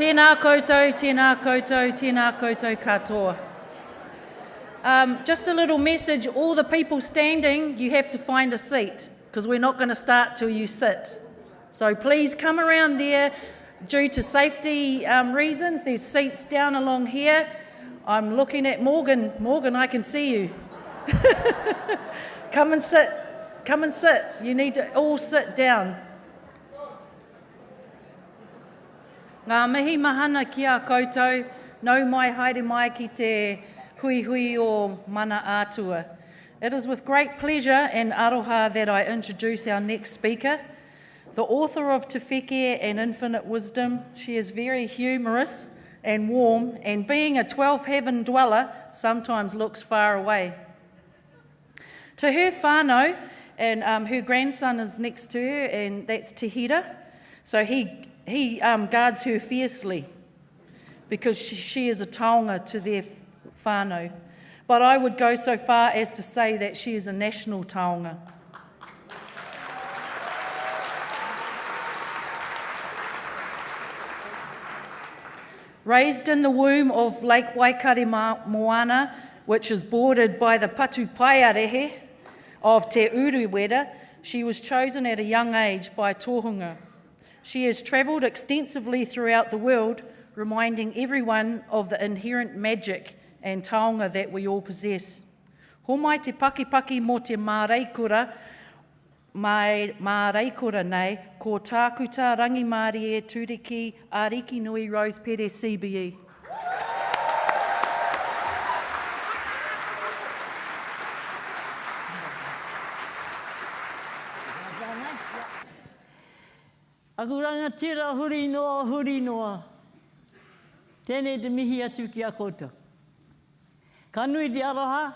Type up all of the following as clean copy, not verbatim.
Tēnā koutou, tēnā koutou, tēnā koutou katoa. Just a little message, all the people standing, you have to find a seat, because we're not going to start till you sit. So please come around there. Due to safety reasons, there's seats down along here. I'm looking at Morgan. Morgan, I can see you. Come and sit. Come and sit. You need to all sit down. Ngā mihi mahana ki a koutou, nau mai haere mai ki te hui hui o mana atua. It is with great pleasure and aroha that I introduce our next speaker, the author of Te Wheke and Infinite Wisdom. She is very humorous and warm, and being a 12th heaven dweller, sometimes looks far away. To her whānau, and her grandson is next to her, and that's Te Hira. So he guards her fiercely because she is a taonga to their whānau. But I would go so far as to say that she is a national taonga. Raised in the womb of Lake Waikare Moana, which is bordered by the Patu Paiarehe of Te Uruwera, she was chosen at a young age by tohunga. She has travelled extensively throughout the world, reminding everyone of the inherent magic and taonga that we all possess. Ho mai te pakipaki mo te māreikura nei, ko tākuta Rangima rie Turuki Arikirangi Rose Pere CBE. Akuranga tira huri noa. Tēnei te mihi atu ki a koutou. Ka nui te aroha,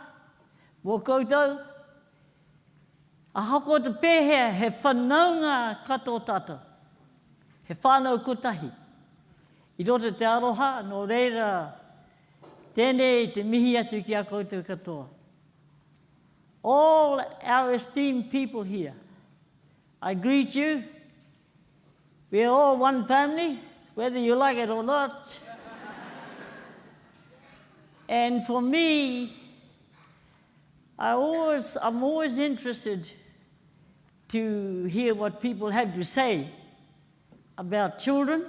mō koutou, a hako te pēhea he whanaunga kato tata, he whānau kotahi. I roto te aroha, nō reira, tēnei te mihi atu ki a koutou katoa. All our esteemed people here, I greet you. We are all one family, whether you like it or not. And for me, I'm always interested to hear what people have to say about children,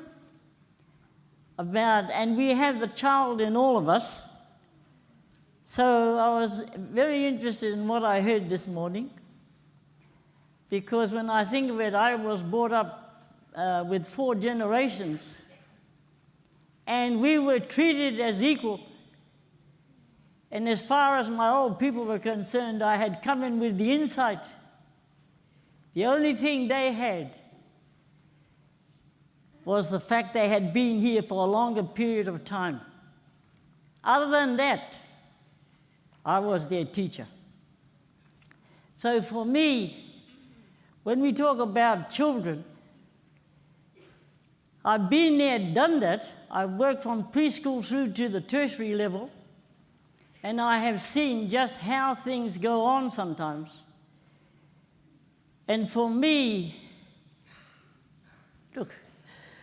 and we have the child in all of us. So I was very interested in what I heard this morning, because when I think of it, I was brought up with 4 generations, and we were treated as equal. And as far as my old people were concerned, I had come in with the insight. The only thing they had was the fact they had been here for a longer period of time. Other than that, I was their teacher. So for me, when we talk about children, I've been there, done that. I've worked from preschool through to the tertiary level, and I have seen just how things go on sometimes. And for me, look,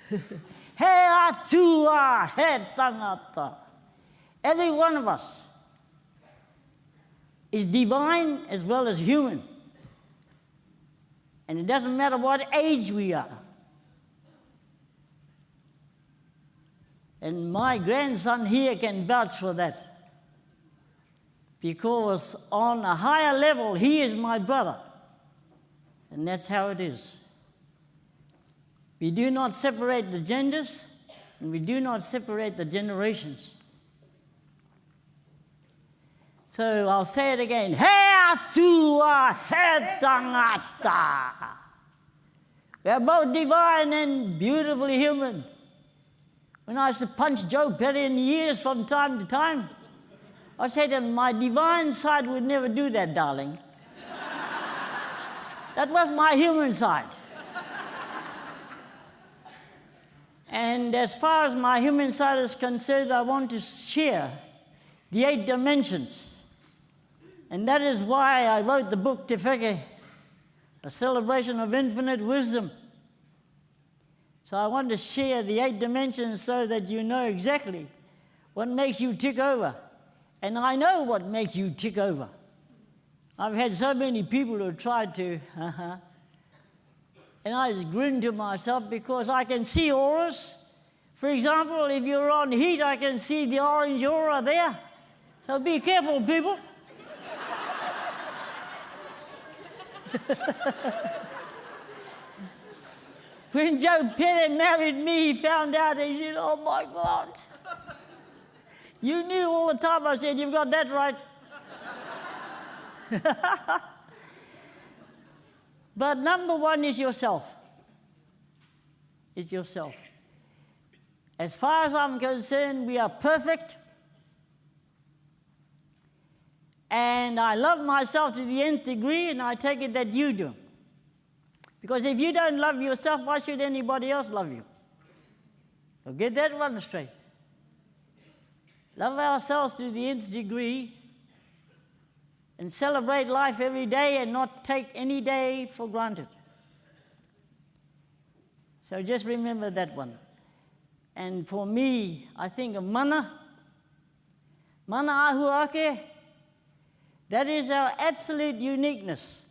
he atua, he tangata. Every one of us is divine as well as human. And it doesn't matter what age we are. And my grandson here can vouch for that. Because on a higher level, he is my brother. And that's how it is. We do not separate the genders, and we do not separate the generations. So I'll say it again. He atua, he tangata. We are both divine and beautifully human. When I used to punch Joe Perry in the ears from time to time, I said to him, my divine side would never do that, darling. That was my human side. And as far as my human side is concerned, I want to share the 8 dimensions. And that is why I wrote the book Te Wheke, a celebration of infinite wisdom. So I want to share the 8 dimensions so that you know exactly what makes you tick over. And I know what makes you tick over. I've had so many people who have tried to, and I just grin to myself because I can see auras. For example, if you're on heat, I can see the orange aura there. So be careful, people. When Joe Pere married me, he found out, he said, "Oh my God. You knew all the time." I said, "You've got that right." But number one is yourself. It's yourself. As far as I'm concerned, we are perfect. And I love myself to the nth degree, and I take it that you do. Because if you don't love yourself, why should anybody else love you? So get that one straight. Love ourselves to the nth degree and celebrate life every day and not take any day for granted. So just remember that one. And for me, I think of mana ahuake, that is our absolute uniqueness.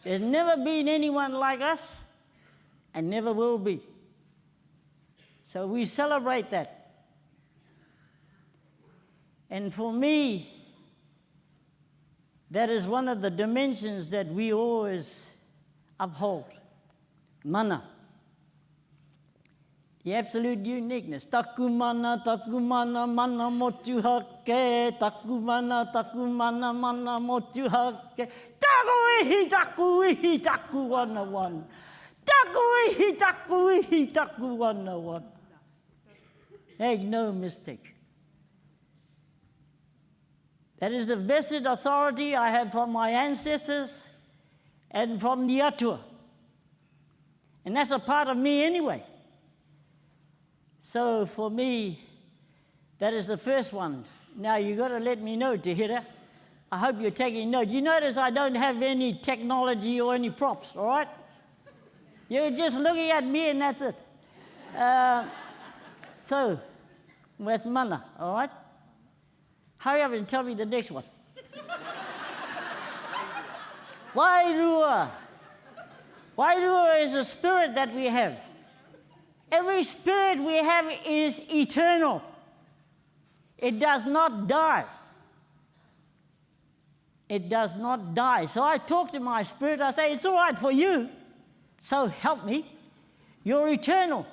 There's never been anyone like us and never will be. So we celebrate that. And for me, that is one of the dimensions that we always uphold. Mana. The absolute uniqueness. Taku mana, mana motu hake. Taku mana, mana motu hake. Taku ihi, taku wana wana. Taku ihi, taku wana wana. Make no mistake. That is the vested authority I have from my ancestors and from the Atua. And that's a part of me anyway. So for me, that is the first one. Now you've got to let me know, Tehira. I hope you're taking note. You notice I don't have any technology or any props, all right? You're just looking at me and that's it. So, where's mana, all right? Hurry up and tell me the next one. Wairua. Wairua is a spirit that we have. Every spirit we have is eternal. It does not die. It does not die. So I talk to my spirit, I say, it's all right for you, so help me. You're eternal.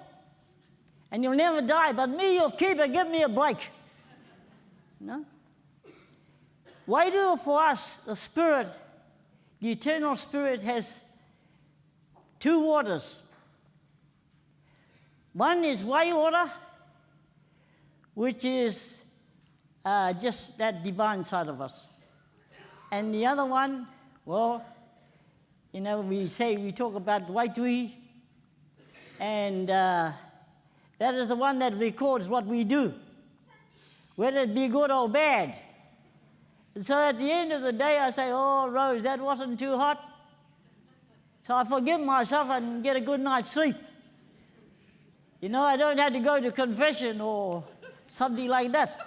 And you'll never die, but me, you'll keep it, give me a break. No? Wairua for us, the spirit, the eternal spirit has 2 waters. One is Waiora, which is just that divine side of us. And the other one, well, you know, we talk about Waitui, and that is the one that records what we do, whether it be good or bad. And so at the end of the day, I say, "Oh, Rose, that wasn't too hot." So I forgive myself and get a good night's sleep. You know, I don't have to go to confession or something like that.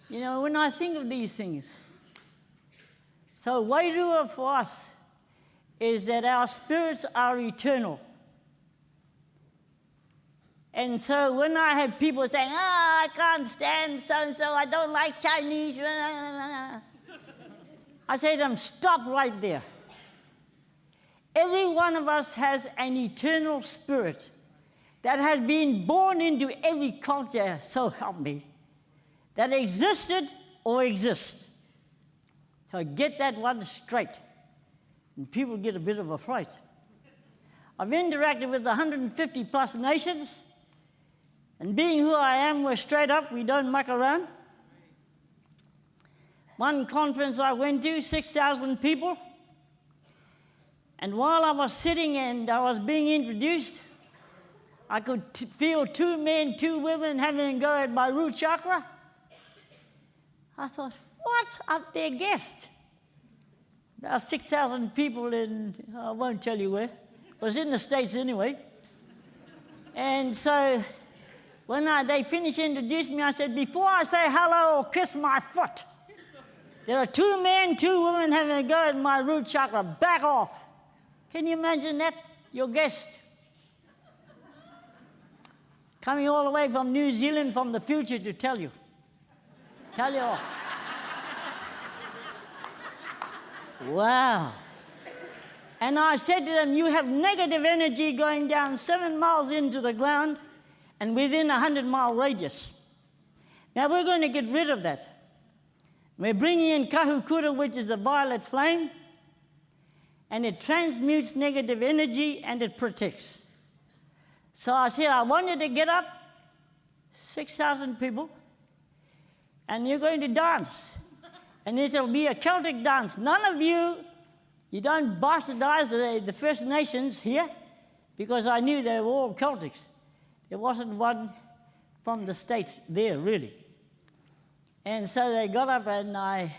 You know, when I think of these things, so Wairua for us is that our spirits are eternal. And so when I have people saying, I can't stand so-and-so, I don't like Chinese, I say to them, stop right there. Every one of us has an eternal spirit that has been born into every culture, so help me, that existed or exists. So get that one straight, and people get a bit of a fright. I've interacted with 150 plus nations, and being who I am, we're straight up, we don't muck around. One conference I went to, 6,000 people, and while I was sitting and I was being introduced, I could feel 2 men, 2 women having a go at my root chakra. I thought, what? Up there, guest. About 6,000 people in, I won't tell you where. was in the States anyway. And so when they finished introducing me, I said, before I say hello or kiss my foot, there are 2 men, 2 women having a go at my root chakra. Back off. Can you imagine that? Your guest. Coming all the way from New Zealand from the future to tell you. Tell you off. Wow. And I said to them, you have negative energy going down 7 miles into the ground and within a 100-mile radius. Now we're going to get rid of that. We're bringing in kahukura, which is the violet flame, and it transmutes negative energy and it protects. So I said, I want you to get up, 6,000 people, and you're going to dance. And it will be a Celtic dance. None of you don't bastardize the First Nations here, because I knew they were all Celtics. There wasn't one from the States there, really. And so they got up and I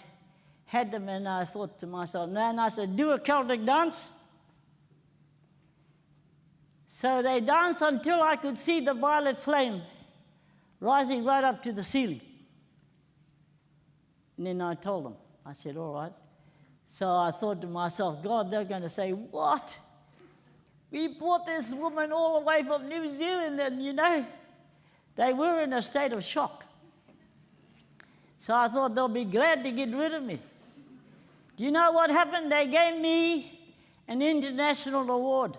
had them, and I thought to myself, and I said, do a Celtic dance. So they danced until I could see the violet flame rising right up to the ceiling. And then I told them, I said, all right. So I thought to myself, God, they're going to say, what? We brought this woman all the way from New Zealand, and you know, they were in a state of shock. So I thought they'll be glad to get rid of me. Do you know what happened? They gave me an international award.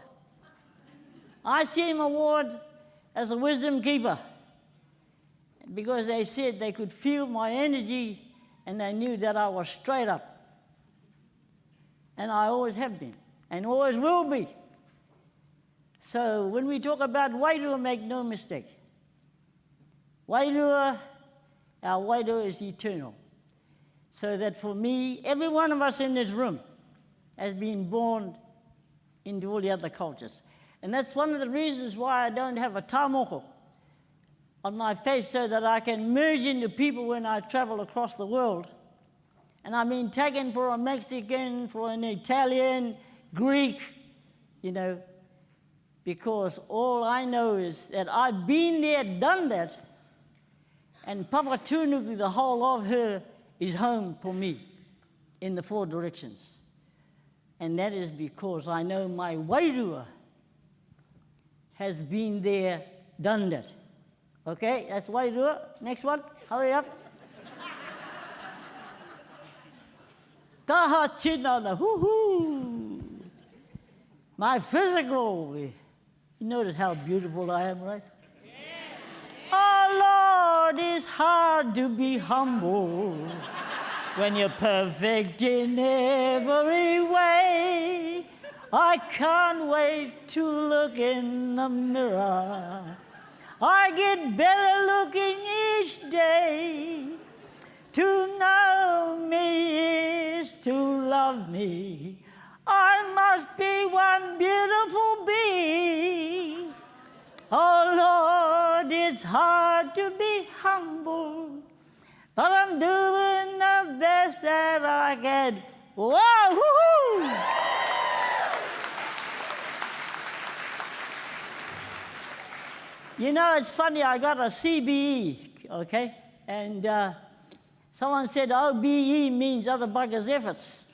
ICM award as a wisdom keeper, because they said they could feel my energy and they knew that I was straight up. And I always have been, and always will be. So when we talk about Wairua, make no mistake. Wairua, our Wairua is eternal. So that for me, every one of us in this room has been born into all the other cultures. And that's one of the reasons why I don't have a tamoko on my face, so that I can merge into people when I travel across the world. And I've been taken for a Mexican, for an Italian, Greek, you know, because all I know is that I've been there, done that, and Papa Turuki, the whole of her, is home for me in the 4 directions. And that is because I know my Wairua has been there, done that. Okay, that's Wairua. Next one, hurry up. Taha tinana, hoo-hoo. My physical, you notice how beautiful I am, right? Yes. Oh, Lord, it's hard to be humble when you're perfect in every way. I can't wait to look in the mirror. I get better looking each day. To know me is to love me. I must be one beautiful being. Oh Lord, it's hard to be humble, but I'm doing the best that I can. Whoa, woo-hoo! You know, it's funny, I got a CBE, okay? And someone said OBE means other buggers' efforts.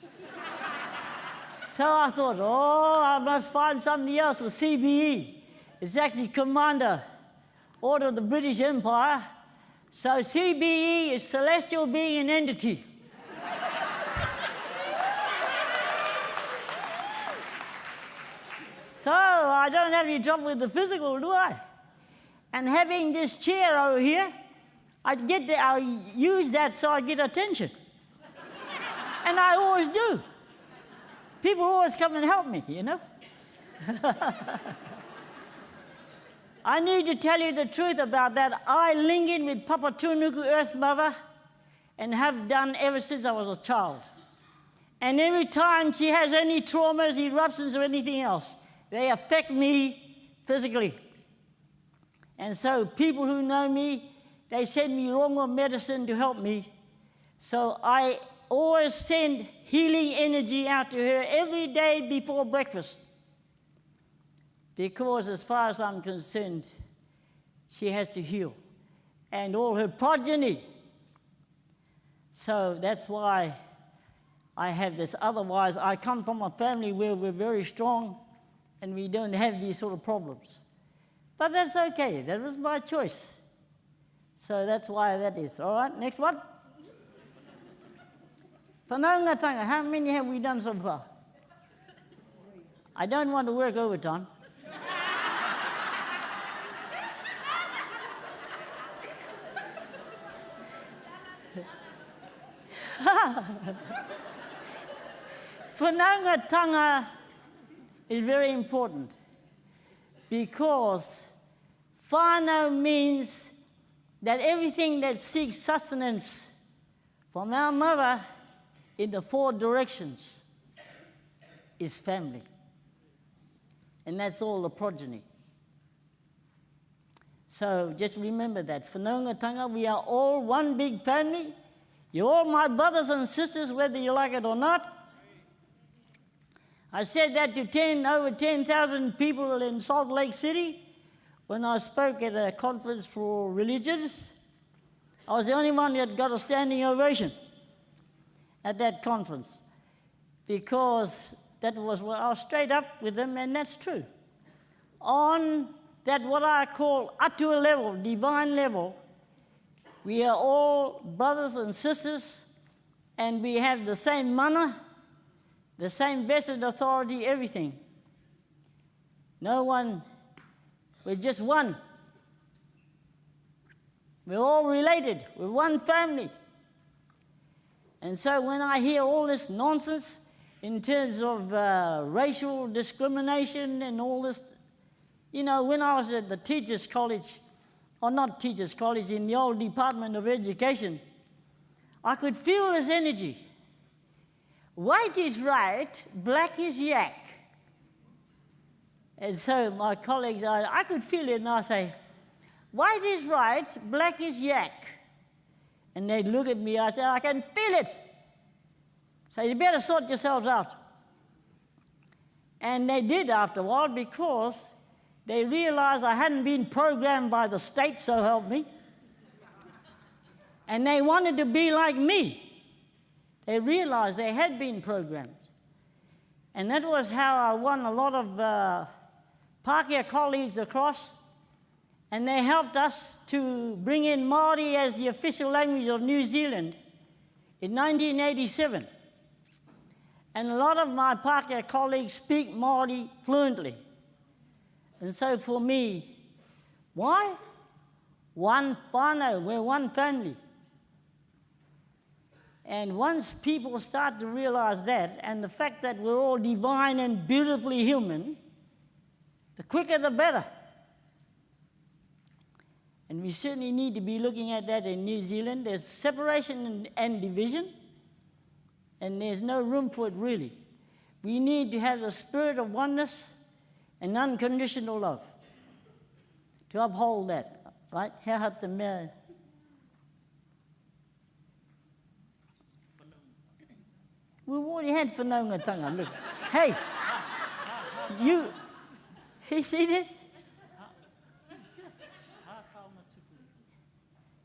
So I thought, oh, I must find something else with CBE. It's actually Commander, Order of the British Empire. So CBE is Celestial Being and Entity. So I don't have any trouble with the physical, do I? And having this chair over here, I use that so I get attention. And I always do. People always come and help me, you know. I need to tell you the truth about that. I link in with Papa Turuki, Earth Mother, and have done ever since I was a child. And every time she has any traumas, eruptions, or anything else, they affect me physically. And so people who know me, they send me rongo medicine to help me. So I always send healing energy out to her every day before breakfast. because as far as I'm concerned, she has to heal, and all her progeny. So that's why I have this. Otherwise, I come from a family where we're very strong and we don't have these sort of problems. But that's okay. That was my choice. So that's why that is. All right, next one. Whanaungatanga, how many have we done so far? I don't want to work overtime. Whanaungatanga is very important because whānau means that everything that seeks sustenance from our mother in the 4 directions is family. And that's all the progeny. So just remember that. Whanaungatanga, we are all one big family. You're all my brothers and sisters, whether you like it or not. I said that to over 10,000 people in Salt Lake City when I spoke at a conference for religions. I was the only one that got a standing ovation at that conference because that was where I was straight up with them, and that's true. On that what I call atua level, divine level, we are all brothers and sisters, and we have the same mana, the same vested authority, everything. No one, we're just one. We're all related, we're one family. And so when I hear all this nonsense in terms of racial discrimination and all this, you know, when I was at the teachers' college, or not teachers' college, in the old Department of Education, I could feel this energy. White is right, black is yak. And so my colleagues, I could feel it, and I say, white is right, black is yak. And they'd look at me, I said, I can feel it. So you better sort yourselves out. And they did after a while because they realized I hadn't been programmed by the state, so help me. And they wanted to be like me. They realized they had been programmed. And that was how I won a lot of Pākehā colleagues across. And they helped us to bring in Māori as the official language of New Zealand in 1987. And a lot of my Pākehā colleagues speak Māori fluently. And so for me, why? One whānau, we're one family. And once people start to realize that, and the fact that we're all divine and beautifully human, the quicker the better. And we certainly need to be looking at that in New Zealand. There's separation and division, and there's no room for it really. We need to have the spirit of oneness and unconditional love to uphold that, right? We've already had whanaungatanga, look. Hey, you seen it?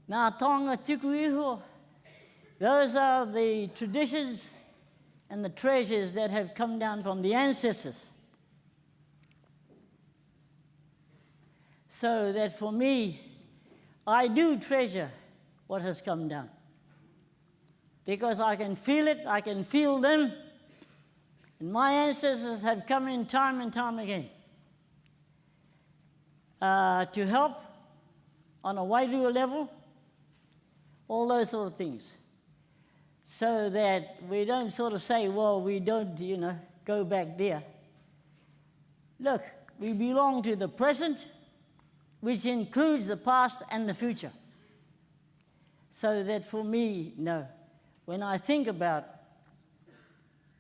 Nā taonga tuku iho. Those are the traditions and the treasures that have come down from the ancestors. So that for me, I do treasure what has come down. Because I can feel it, I can feel them, and my ancestors have come in time and time again to help on a wairua level, all those sort of things, so that we don't sort of say, well, we don't, go back there. Look, we belong to the present, which includes the past and the future. So that for me, no. When I think about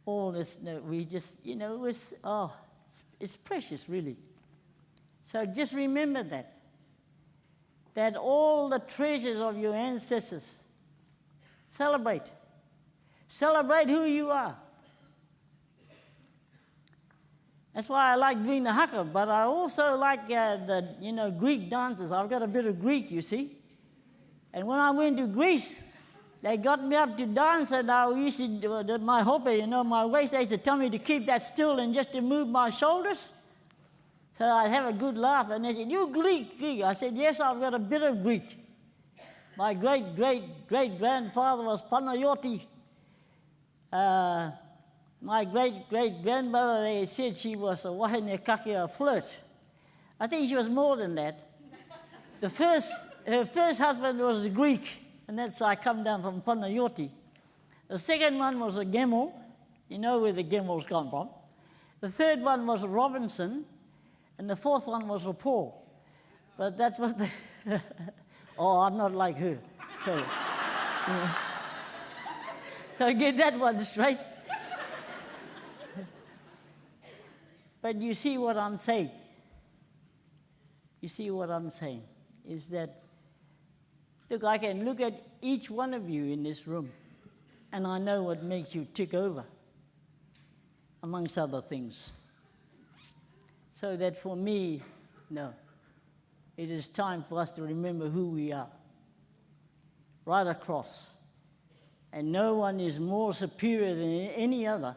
all this, we just, it's precious, really. So just remember that all the treasures of your ancestors, celebrate. Celebrate who you are. That's why I like doing the haka, but I also like the Greek dances. I've got a bit of Greek, you see. And when I went to Greece, they got me up to dance, and I used to do my hope, my waist. They used to tell me to keep that still and just to move my shoulders. So I'd have a good laugh, and they said, "You Greek?" I said, "Yes, I've got a bit of Greek. My great-great-great-grandfather was Panayoti. My great-great-grandmother, they said she was a wahine kake, a flirt. I think she was more than that. Her first husband was Greek, and that's I come down from Panayoti. The second one was a Gemmel. You know where the Gemmels come from. The third one was a Robinson, and the fourth one was a Paul. But that was the... Oh, I'm not like her. So get that one straight. But you see what I'm saying? You see what I'm saying? Is that, look, I can look at each one of you in this room, and I know what makes you tick over, amongst other things. So that for me, no, it is time for us to remember who we are, right across. And no one is more superior than any other.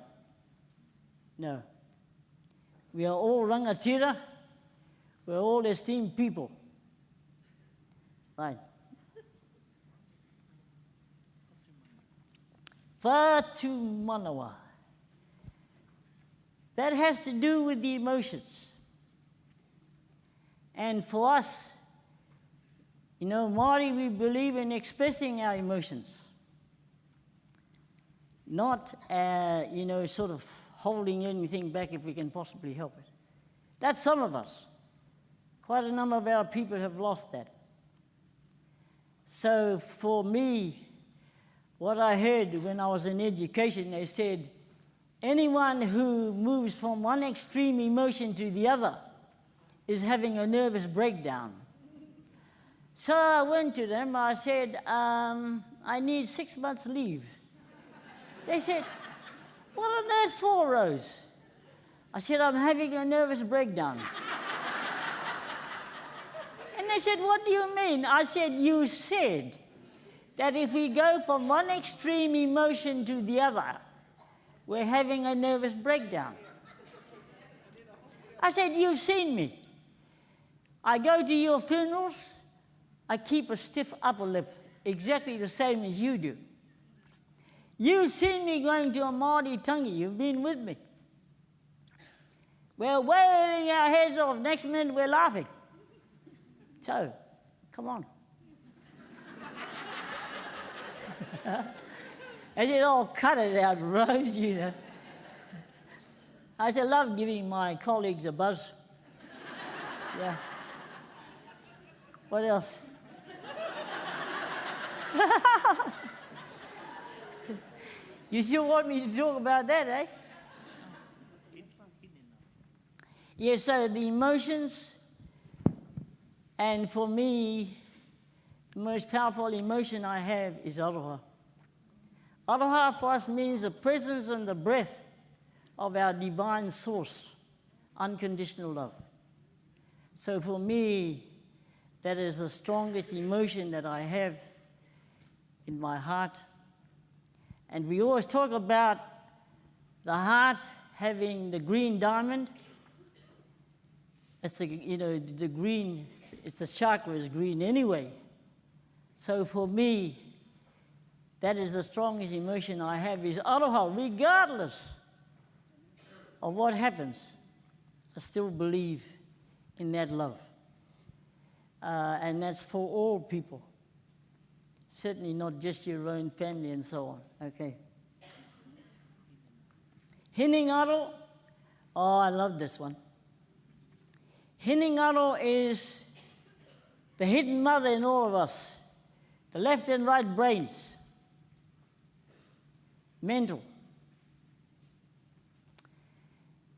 No. We are all rangatira. We're all esteemed people. Right. Whatu manawa. That has to do with the emotions. And for us, Māori, we believe in expressing our emotions. Not, sort of holding anything back if we can possibly help it. That's some of us. Quite a number of our people have lost that. So for me, what I heard when I was in education, they said, anyone who moves from one extreme emotion to the other is having a nervous breakdown. So I went to them, I said, I need 6 months leave. They said, what on earth for, Rose? I said, I'm having a nervous breakdown. And they said, what do you mean? I said, you said that if we go from one extreme emotion to the other, we're having a nervous breakdown. I said, you've seen me. I go to your funerals, I keep a stiff upper lip, exactly the same as you do. You've seen me going to a Māori tangi, you've been with me. We're wailing our heads off, next minute we're laughing. So, come on. I said, oh, cut it out, Rose, I said, love giving my colleagues a buzz. Yeah. What else? You still want me to talk about that, eh? Yeah, so the emotions, and for me, the most powerful emotion I have is aroha. Aroha for us means the presence and the breath of our divine source, unconditional love. So for me, that is the strongest emotion that I have in my heart. And we always talk about the heart having the green diamond. It's the green, it's the chakra is green anyway. So for me, that is the strongest emotion I have is aroha, regardless of what happens. I still believe in that love. And that's for all people. Certainly not just your own family and so on. Okay. Hinengaro. Oh, I love this one. Hinengaro is the hidden mother in all of us. The left and right brains. Mental.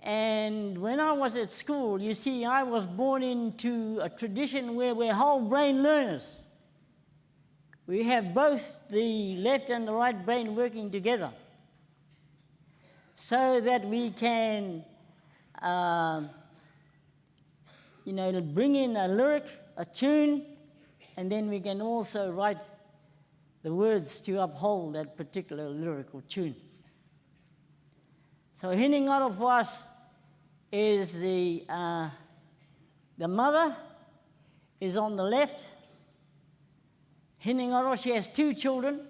And when I was at school, you see, I was born into a tradition where we're whole brain learners. We have both the left and the right brain working together so that we can you know, bring in a lyric, a tune, and then we can also write the words to uphold that particular lyrical tune. So He Ngaro for us is the mother is on the left. He Ngaro, she has 2 children.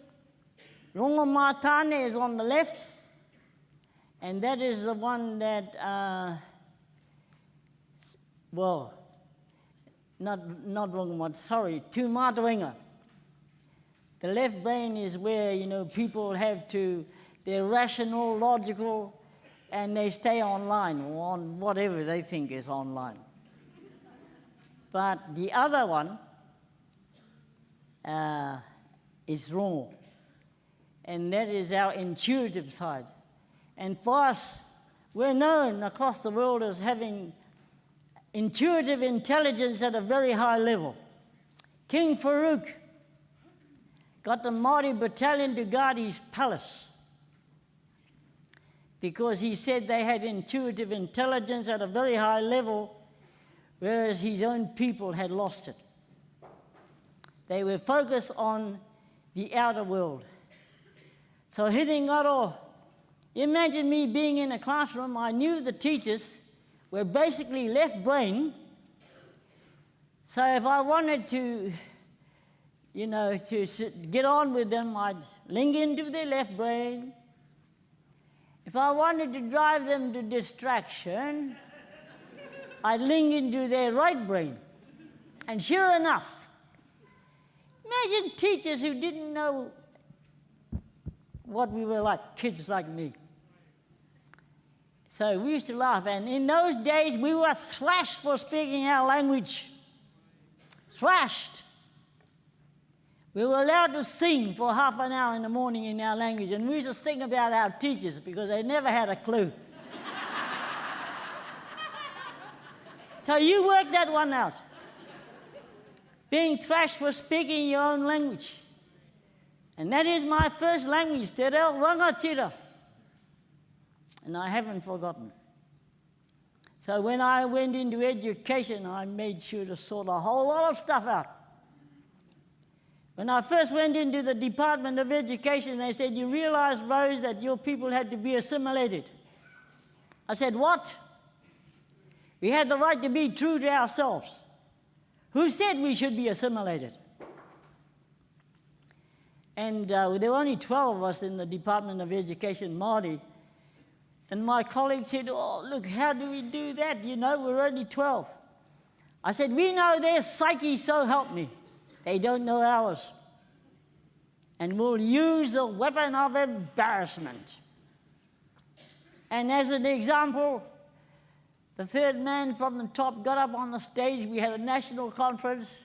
Rangima rie is on the left, and that is the one that, well, not Rangima, sorry, Tu Mātawenga. The left brain is where, you know, people have to, they're rational, logical, and they stay online or on whatever they think is online. But the other one is wrong, and that is our intuitive side. And for us, we're known across the world as having intuitive intelligence at a very high level. King Farouk got the Māori battalion to guard his palace because he said they had intuitive intelligence at a very high level, whereas his own people had lost it. They were focused on the outer world. So He Ngaro, imagine me being in a classroom. I knew the teachers were basically left brain. So if I wanted to, you know, to get on with them, I'd link into their left brain. If I wanted to drive them to distraction, I'd link into their right brain. And sure enough, imagine teachers who didn't know what we were like, kids like me. So we used to laugh, and in those days we were thrashed for speaking our language. Thrashed. We were allowed to sing for half an hour in the morning in our language, and we used to sing about our teachers because they never had a clue. So you work that one out. Being thrashed for speaking your own language. And that is my first language, Te Reo Rangatira. And I haven't forgotten. So when I went into education, I made sure to sort a whole lot of stuff out. When I first went into the Department of Education, they said, you realize, Rose, that your people had to be assimilated. I said, what? We had the right to be true to ourselves. Who said we should be assimilated? And there were only 12 of us in the Department of Education, Māori. And my colleague said, oh, look, how do we do that? You know, we're only 12. I said, we know their psyche, so help me. They don't know ours. And we'll use the weapon of embarrassment. And as an example, the third man from the top got up on the stage. We had a national conference.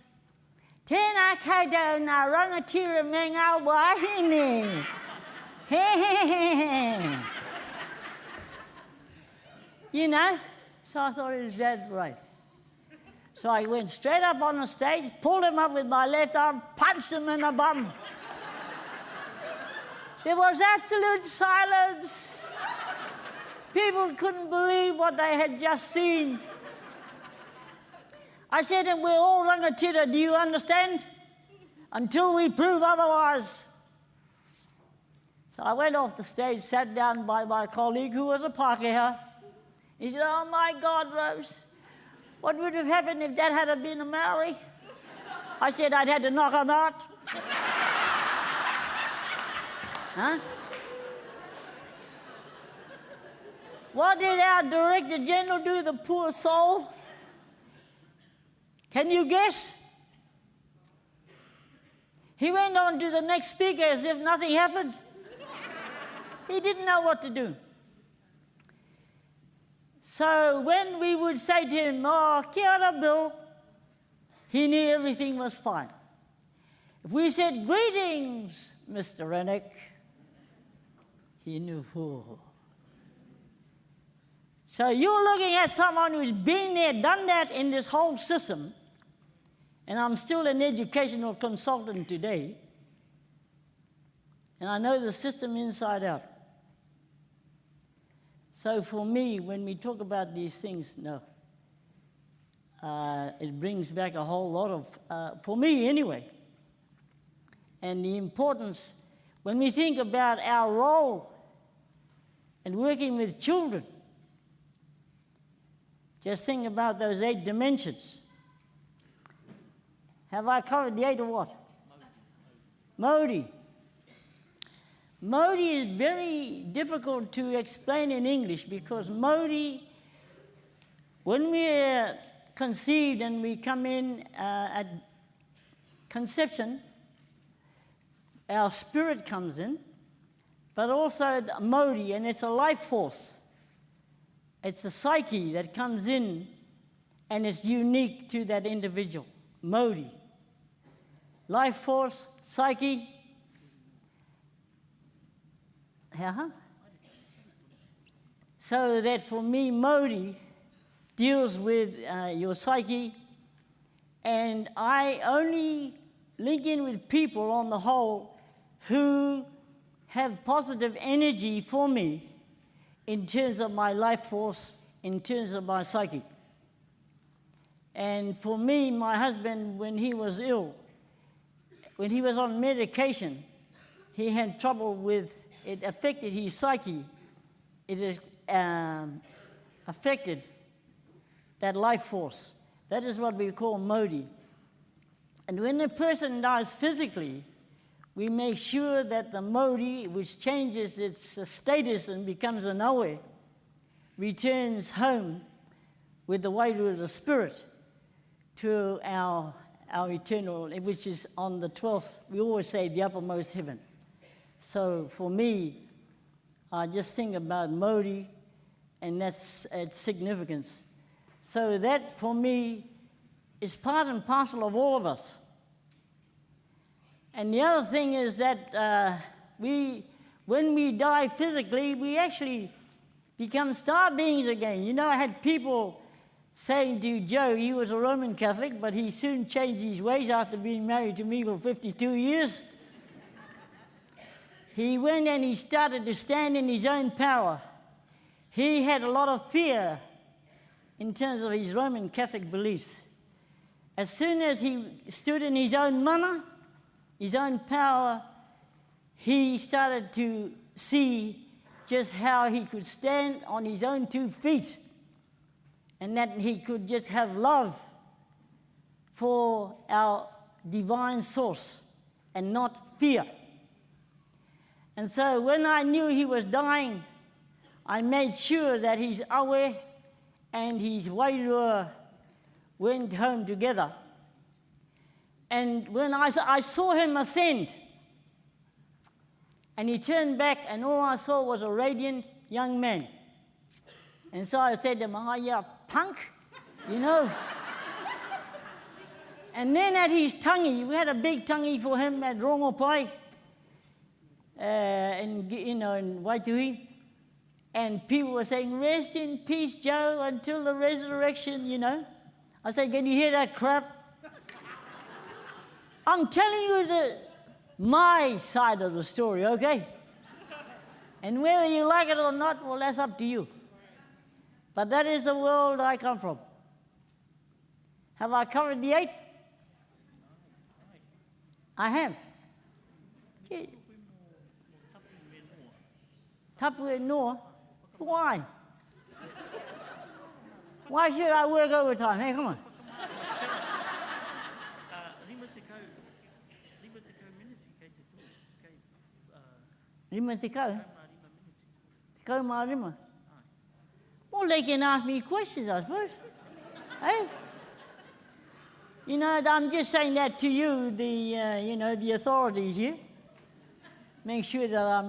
Tēnā koutou ngā rangatira me ngā wahine. You know, so I thought, is that right? So I went straight up on the stage, pulled him up with my left arm, punched him in the bum. There was absolute silence. People couldn't believe what they had just seen. I said, and we're all rangatira, do you understand? Until we prove otherwise. So I went off the stage, sat down by my colleague who was a Pākehā. He said, oh my God, Rose, what would have happened if that had been a Maori? I said, I'd had to knock him out. Huh? What did our Director General do, the poor soul? Can you guess? He went on to the next speaker as if nothing happened. He didn't know what to do. So when we would say to him, oh, kia ora, Bill, he knew everything was fine. If we said, greetings, Mr. Rennick, he knew who. So you're looking at someone who's been there, done that in this whole system, and I'm still an educational consultant today, and I know the system inside out. So for me, when we talk about these things, no. It brings back a whole lot of, for me anyway, and the importance, when we think about our role in working with children, just think about those 8 dimensions. Have I covered the 8 or what? Modi. Modi is very difficult to explain in English because Modi, when we're conceived and we come in at conception, our spirit comes in, but also the Modi, and it's a life force. It's the psyche that comes in, and it's unique to that individual. Modi. Life force, psyche. So that for me, Modi deals with your psyche, and I only link in with people on the whole who have positive energy for me in terms of my life force, in terms of my psyche. And for me, my husband, when he was ill, when he was on medication, he had trouble with, it affected his psyche. It affected that life force. That is what we call Modi. And when a person dies physically, we make sure that the Modi, which changes its status and becomes an awe, returns home with the weight of the spirit to our eternal, which is on the 12th, we always say the uppermost heaven. So for me, I just think about Modi and that's its significance. So that for me is part and parcel of all of us. And the other thing is that when we die physically, we actually become star beings again. You know, I had people saying to Joe, he was a Roman Catholic, but he soon changed his ways after being married to me for 52 years. He went and he started to stand in his own power. He had a lot of fear in terms of his Roman Catholic beliefs. As soon as he stood in his own mana, his own power, he started to see just how he could stand on his own 2 feet and that he could just have love for our divine source and not fear. And so when I knew he was dying, I made sure that his awe and his wairua went home together. And when I saw him ascend, and he turned back, and all I saw was a radiant young man. And so I said to him, "Oh, yeah, punk," you know. And then at his tangi, we had a big tangi for him at Rongopai, in Waituhi. And people were saying, "Rest in peace, Joe, until the resurrection," you know. I said, "Can you hear that crap?" I'm telling you my side of the story, okay? And whether you like it or not, well, that's up to you. But that is the world I come from. Have I covered the 8? I have. Yeah. Tapu Noah? Why? Why should I work overtime? Hey, come on. Rima te kau? Te kau mā rima? Well, they can ask me questions, I suppose. Hey? You know, I'm just saying that to you, the authorities here. Make sure that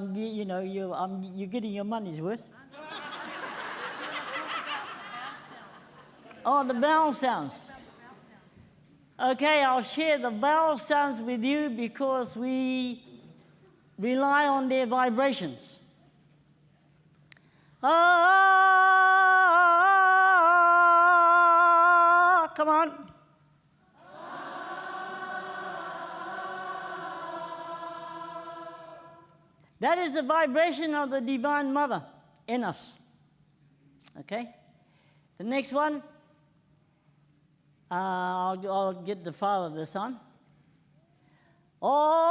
you're getting your money's worth. Oh, the vowel sounds. Okay, I'll share the vowel sounds with you because we rely on their vibrations. Ah, come on. That is the vibration of the Divine Mother in us. Okay? The next one, I'll get the father this time. Oh,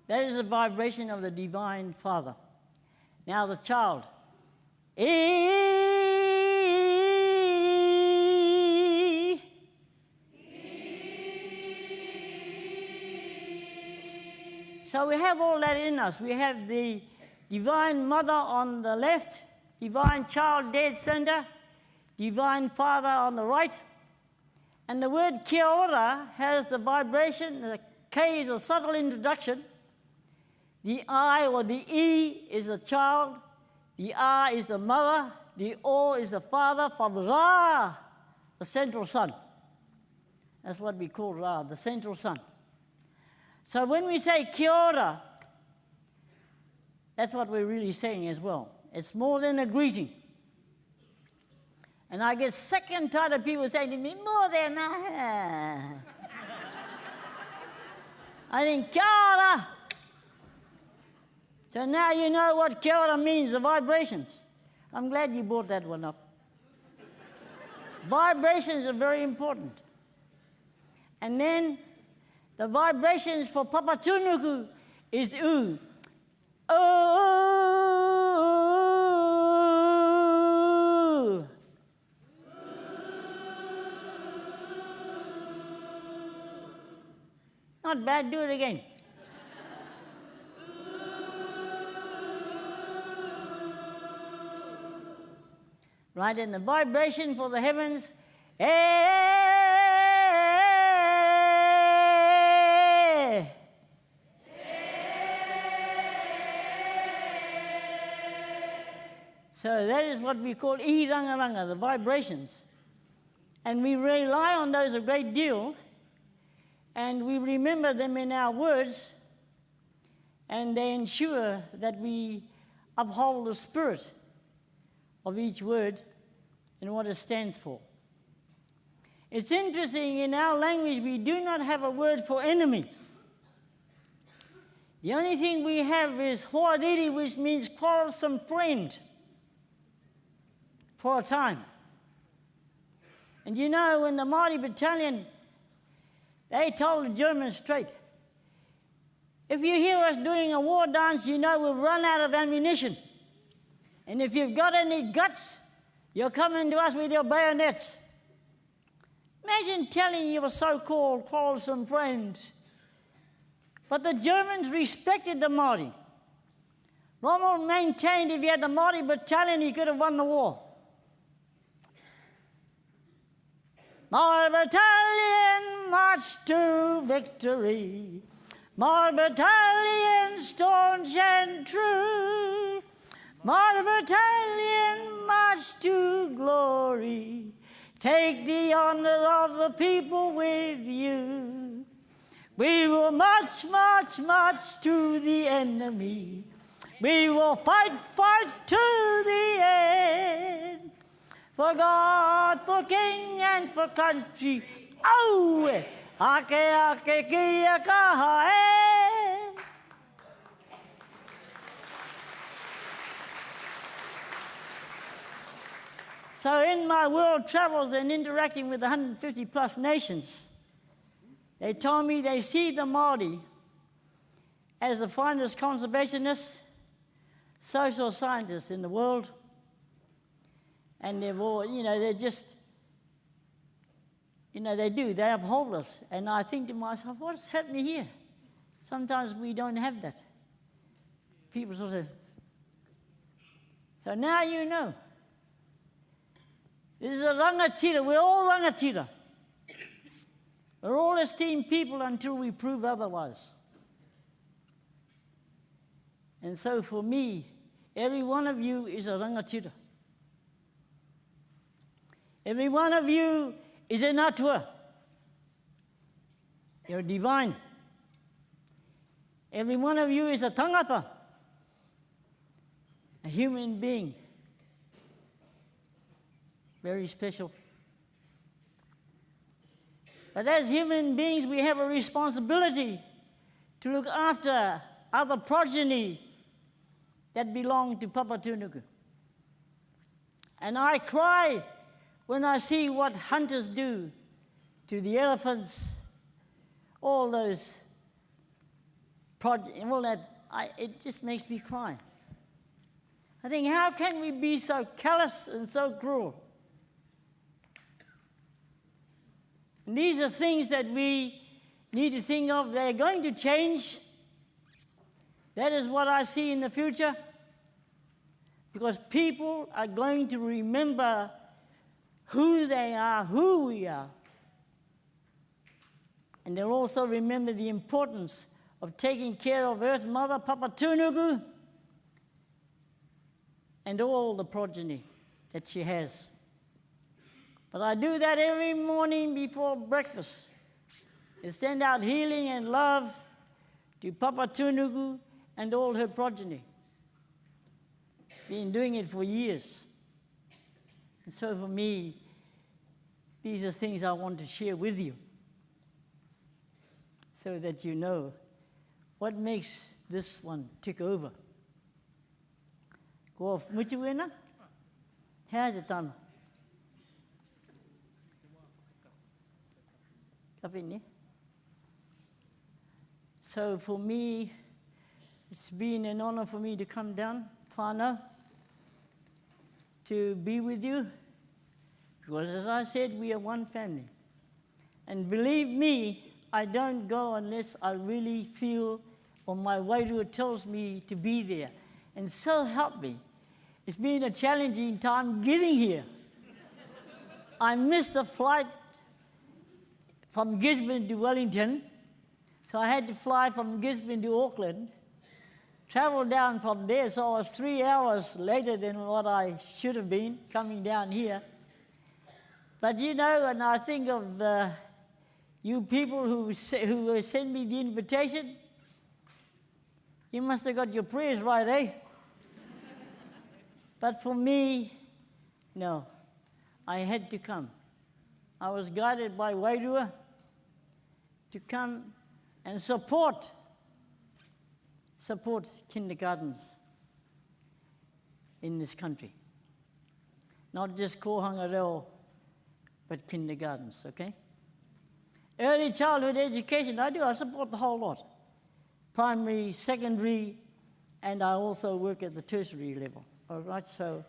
that is the vibration of the Divine Father. Now the child. So we have all that in us. We have the Divine Mother on the left, Divine Child dead center, Divine Father on the right. And the word kia ora has the vibration. The K is a subtle introduction. The I or the E is the child. The R is the mother. The O is the father. From Ra, the central sun. That's what we call Ra, the central sun. So when we say kia ora, that's what we're really saying as well. It's more than a greeting. And I get sick and tired of people saying to me, more than a... I think kia ora. So now you know what kia ora means, the vibrations. I'm glad you brought that one up. Vibrations are very important. And then the vibrations for Papatunuku is U. Oh. Not bad, do it again. Right, and the vibration for the heavens, So that is what we call I ranga ranga, the vibrations. And we rely on those a great deal, and we remember them in our words, and they ensure that we uphold the spirit of each word and what it stands for. It's interesting, in our language we do not have a word for enemy. The only thing we have is hoariri, which means quarrelsome friend, for a time. And you know, when the Māori battalion, they told the Germans straight, if you hear us doing a war dance, you know we've run out of ammunition. And if you've got any guts, you're coming to us with your bayonets. Imagine telling your so-called quarrelsome friends. But the Germans respected the Māori. Rommel maintained if he had the Māori battalion, he could have won the war. My battalion marched to victory. My battalion staunch and true. My battalion marched to glory. Take the honor of the people with you. We will march, march, march to the enemy. We will fight, fight to the end. For God, for King, and for country. Oh, ake ake kia kaha e. So in my world travels and interacting with 150 plus nations, they told me they see the Māori as the finest conservationists, social scientists in the world. And they've all, you know, they're just, you know, they uphold us. And I think to myself, what's happening here? Sometimes we don't have that. People sort of, so now you know. This is a rangatira. We're all rangatira. We're all esteemed people until we prove otherwise. And so for me, every one of you is a rangatira. Every one of you is an atua. You're divine. Every one of you is a tangata, a human being. Very special. But as human beings, we have a responsibility to look after other progeny that belong to Papa Tunuku. And I cry when I see what hunters do to the elephants, all those all that, it just makes me cry. I think, how can we be so callous and so cruel? And these are things that we need to think of. They're going to change. That is what I see in the future. Because people are going to remember who they are, who we are. And they'll also remember the importance of taking care of Earth Mother, Papa Tunuku, and all the progeny that she has. But I do that every morning before breakfast. I send out healing and love to Papa Tunuku and all her progeny. Been doing it for years. And so for me, these are things I want to share with you, so that you know what makes this one tick over. Ko muti wena? Hea te tana. Kapini. So for me, it's been an honor for me to come down, whanau, to be with you. Because as I said, we are one family. And believe me, I don't go unless I really feel, or my wairua tells me to be there. And so help me. It's been a challenging time getting here. I missed the flight from Gisborne to Wellington, so I had to fly from Gisborne to Auckland, travel down from there, so I was 3 hours later than what I should have been coming down here. But you know, and I think of you people who send me the invitation, you must have got your prayers right, eh? But for me, no, I had to come. I was guided by Wairua to come and support kindergartens in this country. Not just kohanga reo, but kindergartens, okay? Early childhood education, I support the whole lot. Primary, secondary, and I also work at the tertiary level, all right? So,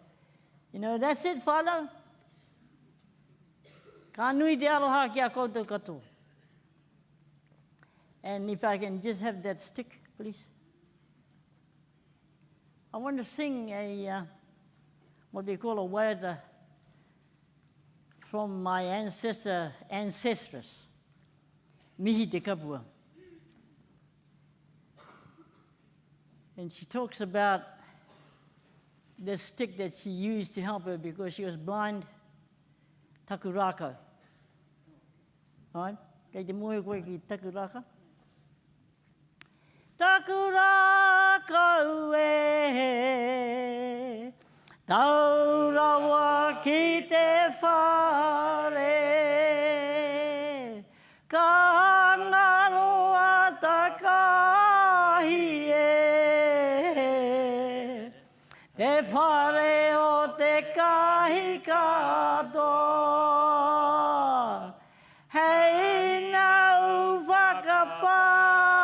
you know, that's it, whanau. Ka nui te aroha ki a koutou katoa. And if I can just have that stick, please. I want to sing what we call a waiata from my ancestress, Mihi te Kapua. And she talks about the stick that she used to help her because she was blind, takurako. All right? Kei te moe koe ki takuraka. Takurako e, taurawa ki te whare, ka ngaroa takahi e, te whare o te kahi katoa, hei nau whakapai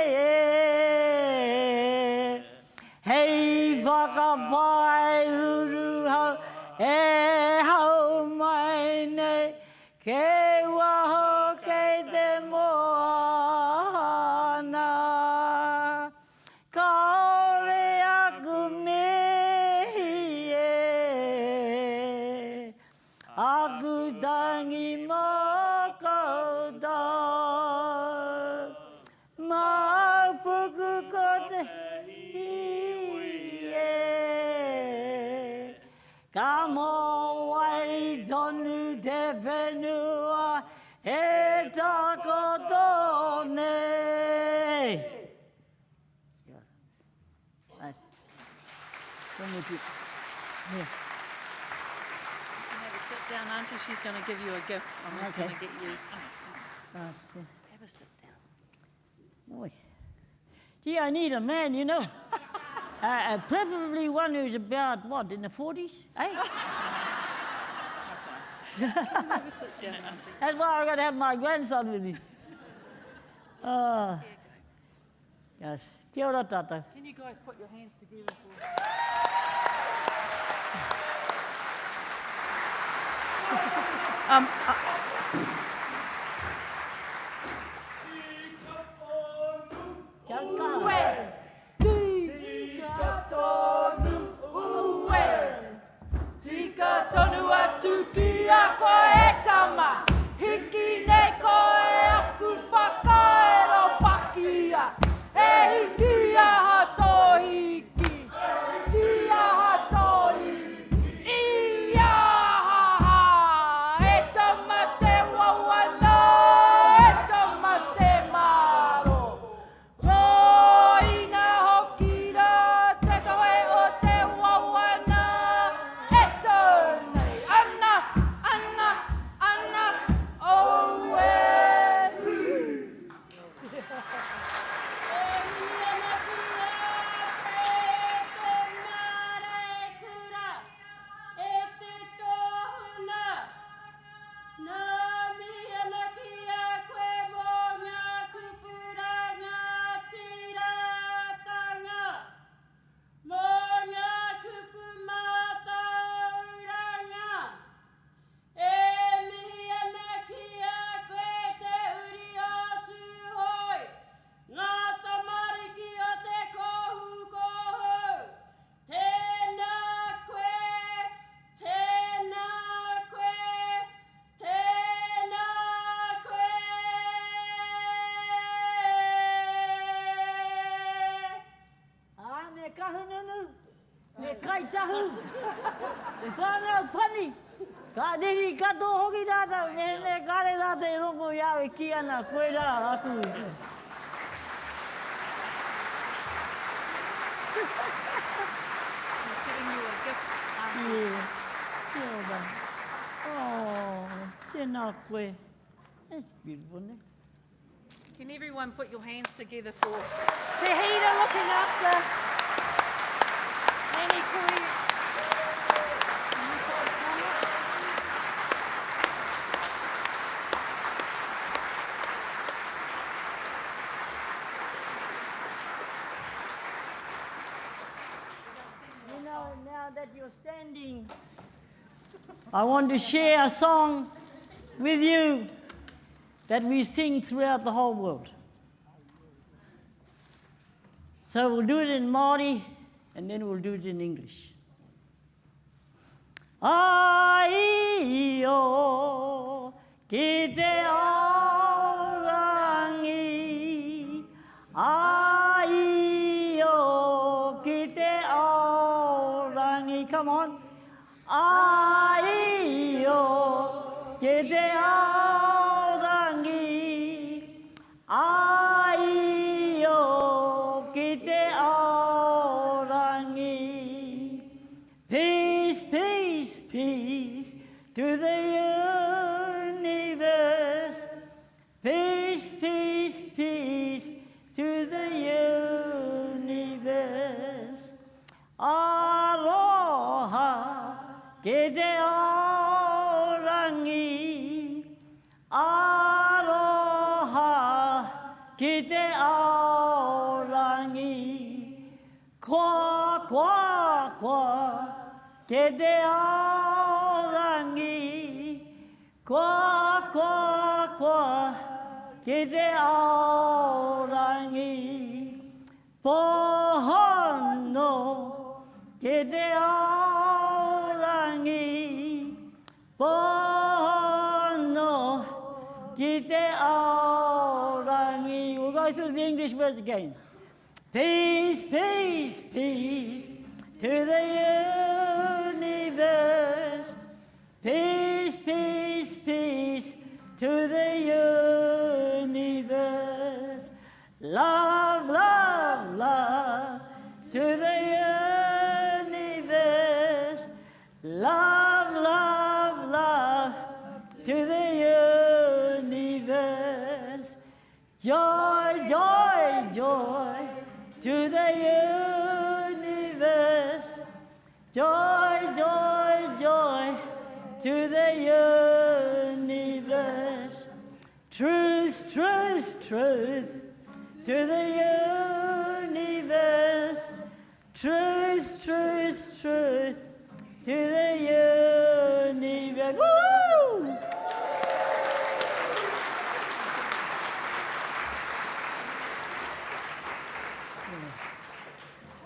e, hei whakapai ruru hau, e hau mai nei, ke waho kei te moana, ka ore aku mihi e, aku tangi mo koutou, mau puku ko te iwi e, ka mo wai tonu te whenua e takotone. Right. Here. You can have a sit down, Auntie. She's going to give you a gift. I'm just going to get you. Have a sit down. Boy. Gee, I need a man, you know. Preferably one who's about, what, in the 40s? Eh? Have a sit down, Auntie. That's why I've got to have my grandson with me. Yes. Kia ora, tata. Can you guys put your hands together for Tika tonu atu ki a koe e tama, hiki nei koe aku whakaero pakia, e hiki aha tō hiki, hiki aha tō hiki, ia ha, e tama te wawana, e tama te maro, roina hokira, te koe o te wawana, Ka niri kato hoki rata, me kare rata e rongo iawe ki ana koe rā aku. Oh, tēnā koe. That's beautiful, ne? Can everyone put your hands together for Te Hira looking after Nani Kui? Now that you're standing, I want to share a song with you that we sing throughout the whole world. So we'll do it in Māori and then we'll do it in English. Ai o ki te aorangi, ai o ki te aorangi. Come on. Ai o ki te aorangi, ai o ki te aorangi. Peace, peace, peace to the universe. Peace, peace, peace to the universe. Aloha, ke te aorangi. Aloha, ke te aorangi. Kwa, kwa, kwa, ke te aorangi. Kwa, kwa, kwa, ke te aorangi. Pohono, ke te aorangi. Pohono, ke te aorangi. We'll go through the English words again. Peace, peace, peace to the universe. Peace, peace, peace to the universe. Love, love, love to the universe. Love, love, love to the universe. Joy, joy, joy to the universe. Truth, truth, truth to the universe. Truth, truth, truth to the